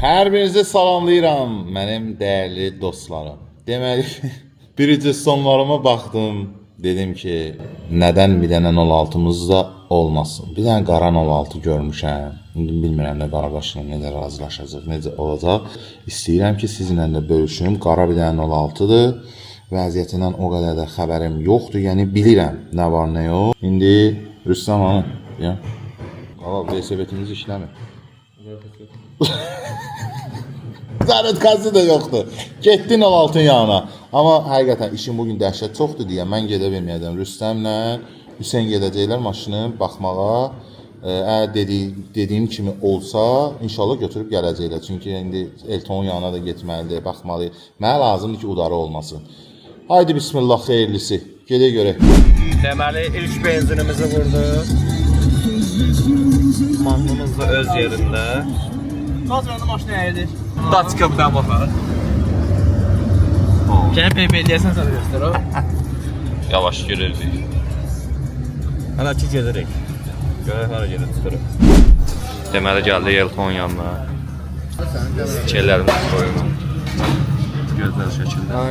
Hər birinizi salamlayıram, mənim dəyərli dostlarım. Deməli, birinci sonlarıma baxdım, dedim ki, nədən bir dənə 06'mız da olmasın. Bir dənə qara 06 görmüşəm. İndi bilmirəm nə qardaşla necə razılaşacaq, necə olacaq. İstəyirəm ki, sizinlə də bölüşüm. Qara bir dənə 06'dır. Vəziyyətindən o qədər də xəbərim yoxdur. Yəni bilirəm nə var, nə yox. İndi Rüstəm hanım, ya. Qala, VSB'timiz işləmir. Zərət qazı da yoxdur. Getdin 06'ın yanına. Amma həqiqətən işim bugün dəhşət çoxdur deyə mən gedə bilməyəcəm. Rüstəmlə Hüseyn gedəcəklər maşını baxmağa. Əgər dediyim kimi olsa, inşallah götürüb gələcəklər. Çünki indi Elton'un yanına da getməlidir, baxmalıyıq. Mənə lazımdır ki, udarı olmasın. Haydi bismillah, xeyirlisi. Gedək görək. Deməli, ilk benzinimizi vurduq. Mahnımız da öz yerində. Gaz verəndə maşını əyidir. Daçka bir dənə baxar. Gəlin PP eləyəsən sənə göstər o. Yavaş giririk. Hələ ki gedirik. Görək hara gedib çıxırıq. Deməli, gəldik Elton yanına. Çellərimizi qoyuruq. Gözəl şəkildə.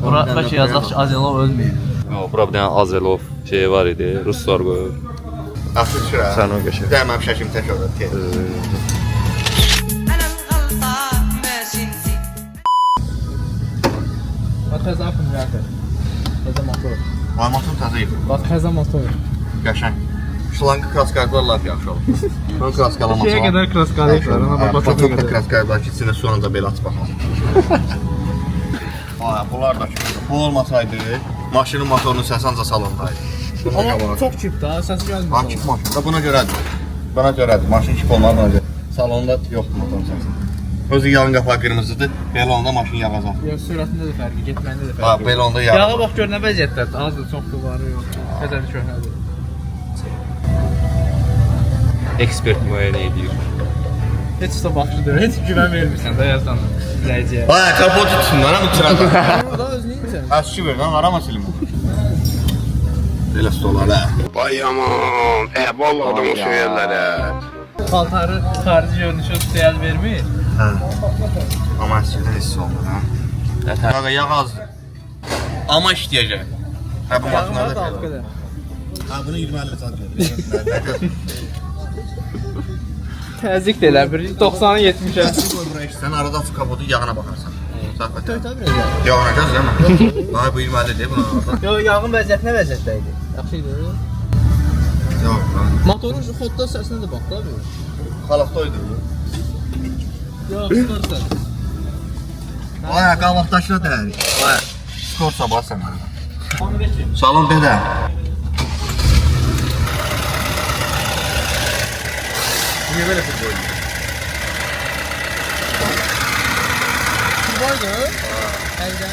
Bura bəlkə yazaq ki, Azelov ölməyib. Yox, bura bir dənə Azelov şey var idi, Ruslar qoyur. Asıl şura. Sən o qəşək. Dəməm şəkim tək olur. Bax, təzə akkumulyator. Təzə motor. Vay motor təzə idi. Bax, təzə motor. Qəşəng. Şulanqı kraskaylar laf yaxşı olur. Ön kraskalaması Şeyə qədər kraskalayıqlar, ona bax, batokda kraskaylar ki, içində sonra da belə aç baxalım. Bunlar da ki, bu olmasaydı, maşının motorunun səsi ancaq salondaydı. Amma çox kip da, səs gəlmir. Bax, kip maşın da buna görədir. Buna görədir, maşın kip olmalı buna görə. Salonda yoxdur motorun səsi. Özü yağın qapağı qırmızıdır, belə onda maşın yağacaq. Yox, sürətində də fərqi, getməyində də Bax, fərqi. belə onda yağacaq. Yağa bax, gör nə vəziyyətlərdir, azdır, çoxdur, varı yox. Qədəri köhnədir. Ekspert müəyyənə edir. Heç də baxışdır, heç güvən vermirsən də yazdan izləyiciyə. Ay, kapotu tutsunlar, həm uçuracaq. Burada özünü insən. Əski ver lan, arama silim. Belə stolar, hə. Vay aman, vallahi o söyərlər, Paltarı xarici görünüşü seyal vermir. hə. Amma əskidən hiss olmur, hə. Qaqa, yağ azdır. Amma işləyəcək. Hə, bu maşınlarda belə. qədər. Hə, bunu 20-50 saat verir. Təzik də elə bir 90'a 70'ə. Qoy buraya işsən, arada açıq kapotu yağına baxarsan. Zəhmət. Töytə biləcək. Yağınacaq, değil mi? Ay, bu 20-50 deyil, buna arada. Yox, yağın vəziyyəti nə vəziyyətdə idi? Yaxşı idi. Yox, Motorun şu xodda səsinə də bax da bir. xalaqdoydu. Yox, çıxırsan. Ay, qabaqdaşına dəyərik. Ay, skor sabah sən. Salon dedə. Niye böyle futbol oynuyor? Vardı. Əldə.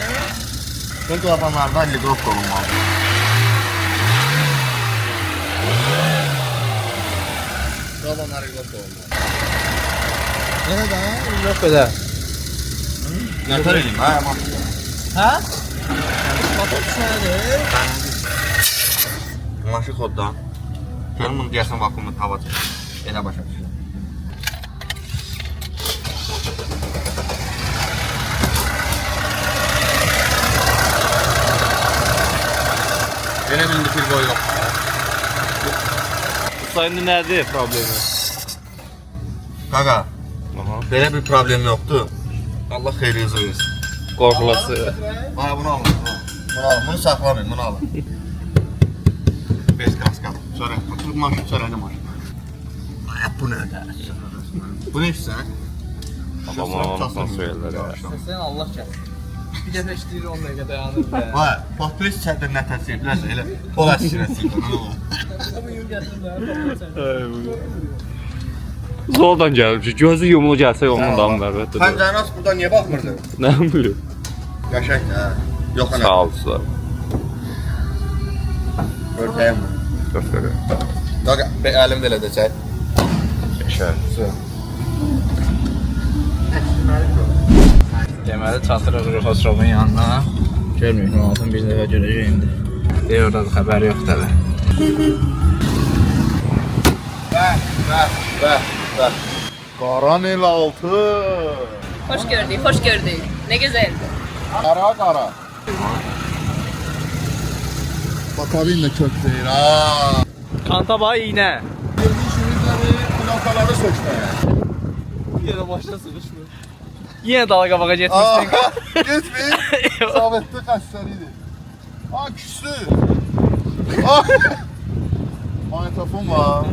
Ben klapanlarda helikopter olmalı. Klapanlar helikopter olmalı. Yenə də yox belə. Nətər edeyim? Ha, yaman. Hə? Motor düşməlidir. Maşı kodda. Gəlin bunu deyəsən vakuumlu hava çəkir. Elə başa düşür. Yenə bilindi bir boy yox. Sayında nədir problemi? Qaqa, Aha. belə bir problem yoxdur. Allah xeyrinizi versin. Qorxulası. Bana bunu alın. Bunu alın. Bunu saxlamayın. Bunu alın. 5 kraskal. Sonra bu maşın sonra ne maşın? Ay bu ne de? Bu ne işte? Aman, nasıl söylərlər ya. Səslən Allah kəs. Bir dəfə işləyir 10 dəqiqə dayanır və. Vay, patris çədir nə təsir bilərsə elə pol əsirəsi. Bu yün gətirmə. Zordan gəlmiş. Gözü yumulu gəlsə ondan da əlbəttə. Pəncərəni aç buradan niyə baxmırdın? Nə bilim. Qəşəng hə. Yox ana. Sağ olsun. Örtəyəm. Göstərir. Qaqa, əlim belə də çək. Şəhər. Deməli çatırıq Ruxosrovun yanına. Görməyək nə olsun, bir dəfə görəcək indi. Deyə orada da xəbər yoxdur hələ. Bəh. Qaran el altı. Hoş gördük, hoş gördük. Ne güzeldi. Qara. Bakabin də kök deyir ha. Kantaba iğne. Girmiş ürünləri, plakaları sökməyə. Yine başta sıkışmıyor. Yine dalga baka Aa, getmişsin. getmir. Savətli xəstəlidir. Aa, küstü. Aa. Magnetofon var.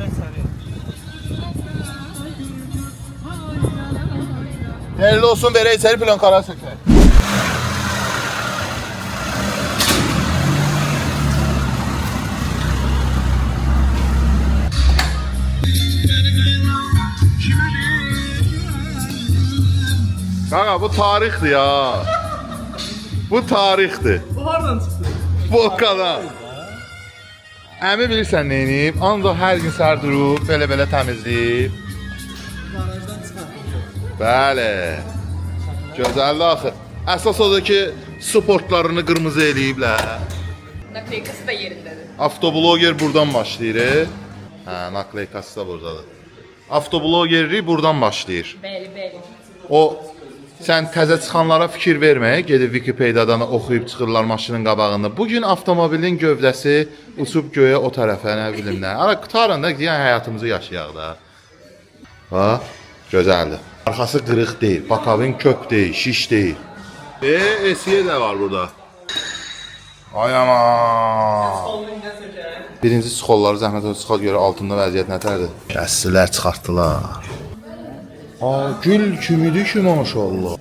Hayırlı olsun, verək içəri plakaları sökək. Kanka bu tarixdir ya. Bu tarixdir. Bu hardan çıktı? Bu o kadar. Əmi bilirsən nə edib? Ancaq hər gün səhər durub, belə təmizləyib. Garajdan çıxartdım. Bəli. Gözəldir axı. Əsas odur ki, sportlarını qırmızı eləyiblər. Nakleykası da yerindedir. Avtobloger buradan başlayır. Hə, nakleykası da buradadır. Avtoblogerlik buradan başlayır. Bəli, bəli. O sən təzə çıxanlara fikir vermə, gedib Wikipediadan oxuyub çıxırlar maşının qabağında. Bu gün avtomobilin gövdəsi uçub göyə o tərəfə, nə bilim nə. Ara qutarın da deyən həyatımızı yaşayaq da. Ha, gözəldir. Arxası qırıq deyil, bakavin kök deyil, şiş deyil. Esiye də var burada. Ay aman. Birinci sıxolları zəhmət olsun sıxol görə altında vəziyyət nətərdir? Kəsdilər, çıxartdılar. Aa, gül kimidir ki maşallah.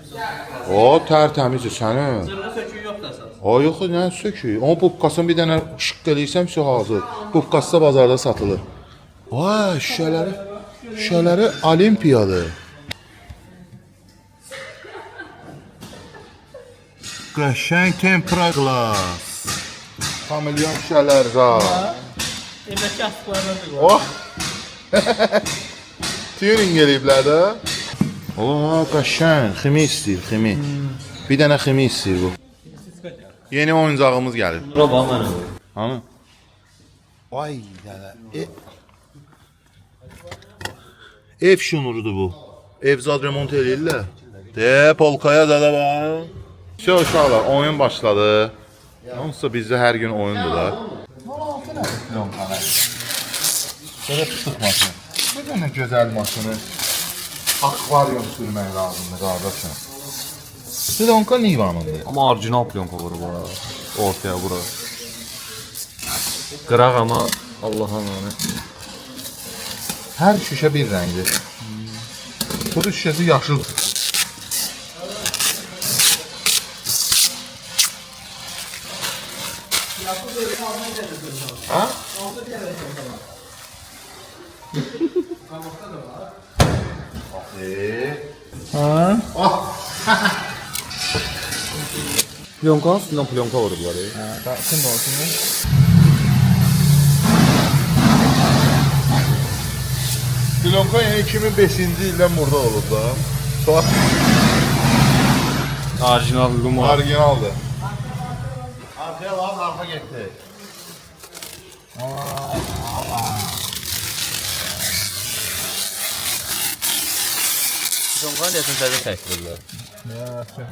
O tərtəmizdir sənin. Zırhı söküyü yok da esas. Aa, yox, nə sökü. Onun pupkasını bir dənə şıqq eləyirsəm ki hazır. Pupkası da bazarda satılır. Vay, şüşələri olimpiyadır. Qəşəng tempera glass. Kamilyon şüşələr var. Evdeki astıklarına da Oh! Tuning eləyiblər də. Oo, qəşəng, ximi istəyir, ximi. Bir dənə ximi istəyir bu. Yeni oyuncağımız gəlir. Bura bax mənə. Hanı? Vay dələ. Ev şunurudur bu. Evzad remont eləyirlər. De, polkaya da bax. Şey uşaqlar, oyun başladı. Onsuz bizdə hər gün oyundur da. Belə tutduq maşını. Bu dənə gözəl maşını akvaryum sürmək lazımdır qardaşım. Plyonka Nivanındır. Amma orijinal plyonka var bura. Ortaya bura. Qıraq amma Allah'ın anı. Hər şüşə bir rəngdir. Kutu şüşəsi yaşıl. Ha? Ha? Plyonkanın üstündən plyonka var bunlar. Kim olsun ya? Plyonka yəni 2005-ci ildən burada olub da. Sonra Orijinal Lumar. orijinaldır. Arkaya bax, arxa getdi. Plyonkanı deyəsən təzə təkdirlər.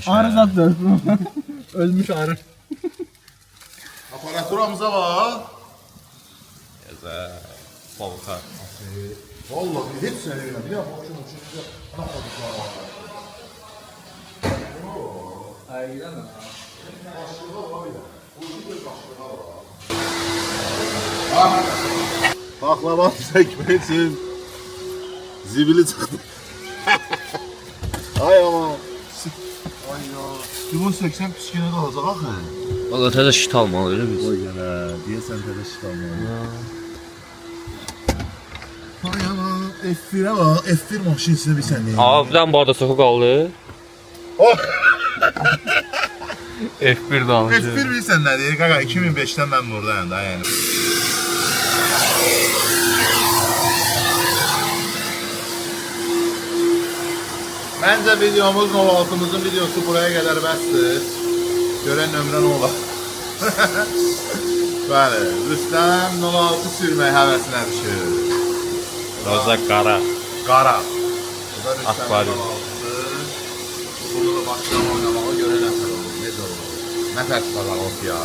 Arı zat dörsün. Ölmüş arı. Aparaturamıza bax. Gözəl. Polka. Vallahi heç sənə bilmirəm. Bir dəfə şunu nə qoduqlar var. Baklava çəkmək üçün zibili çıxdı. Ay aman. Ay ya. Limon 80 piskine qalacaq axı. Valla təzə şit almalı elə biz. Oy gələ, deyəsən təzə şit almalı. Ay aman, F1'ə bax, F1 maşinisini bir sən deyim. Aa, bir dənə barda soxu qaldı. Oh! F1 danışı. F1 bilirsən nə deyir? Qaqa 2005-dən mən buradayım da yəni. Məncə videomuz 06-mızın videosu buraya qədər bəsdir. Görən nömrə nə olar? Bəli, Rüstəm 06 sürmək həvəsinə düşür. Roza qara. Qara. Bu da Rüstəm Akvarium. 06. Bunu da başlayalım oynamağa görə nə olur, necə olur. Nə fərq var o ya.